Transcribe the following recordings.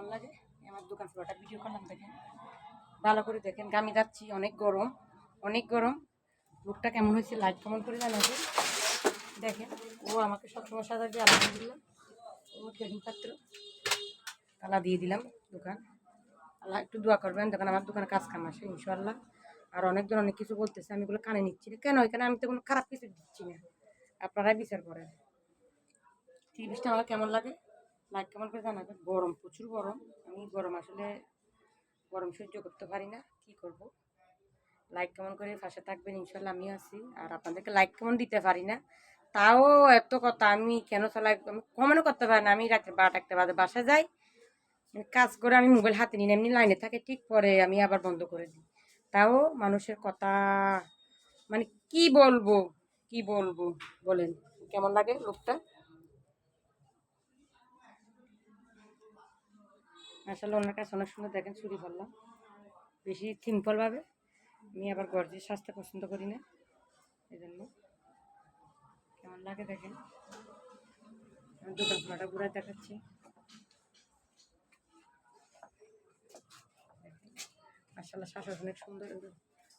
কেমন লাগে আমার দোকান পুরোটা ভিডিও করলাম, দেখেন ভালো করে দেখেন। আমি যাচ্ছি, অনেক গরম অনেক গরম। লুকটা কেমন হয়েছে লাইট কেমন করে জানাবেন। দেখেন ও আমাকে সবসময় সাজা দিয়ে আলহামদুলিল্লাহ। ও ট্রেনিং পাত্র তালা দিয়ে দিলাম দোকান। আল্লাহ একটু দোয়া করবেন, দেখেন আমার দোকানে কাজ কাম আসে ইনশাআল্লাহ। আর অনেকজন অনেক কিছু বলতেছে, আমি এগুলো কানে নিচ্ছি না কেন, এখানে আমি তো কোনো খারাপ কিছু দিচ্ছি না, আপনারাই বিচার করেন। ত্রিশটা আমার কেমন লাগে লাইট কেমন করে জানাবেন। গরম প্রচুর গরম, আমি গরম আসলে গরম সহ্য করতে পারি না, কি করব। লাইক কেমন করে পাশে থাকবেন ইনশাল্লাহ, আমি আছি। আর আপনাদেরকে লাইক কেমন দিতে পারি না, তাও এত কথা আমি কেন চালাই আমি কমেন্টও করতে পারি না। আমি রাত্রে 12-1 বাজে বাসা যাই, কাজ করে আমি মোবাইল হাতে নিই, এমনি লাইনে থাকে, ঠিক পরে আমি আবার বন্ধ করে দিই। তাও মানুষের কথা মানে কি বলবো কি বলবো বলেন, কেমন লাগে লোকটা। আসলে ওনার কাছে অনেক সুন্দর, দেখেন চুরি করলাম বেশি সিম্পলভাবে। আমি আবার গর্জিয়াস সাজতে পছন্দ করি না, এই জন্য। কেমন লাগে দেখেন, আমি দোকান খোলাটা ঘুরে দেখাচ্ছি। মাশাআল্লাহ শ্বাস অনেক সুন্দর,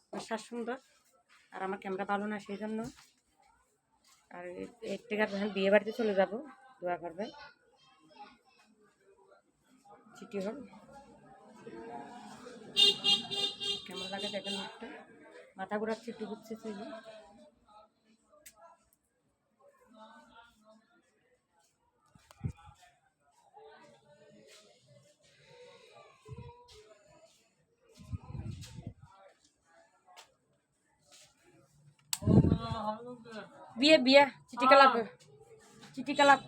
আমার শ্বাস সুন্দর আর আমার ক্যামেরা ভালো না সেই জন্য। আর এর থেকে যখন বিয়ে বাড়িতে চলে যাব দোয়া করবেন। চিঠি হল কেমন লাগে দেখেন, মুখটা মাথা ঘুরাচ্ছে, একটু ঘুরছে চলে। বিয়ে বিয়ে চিঠি কালাপ চিঠি কালাপ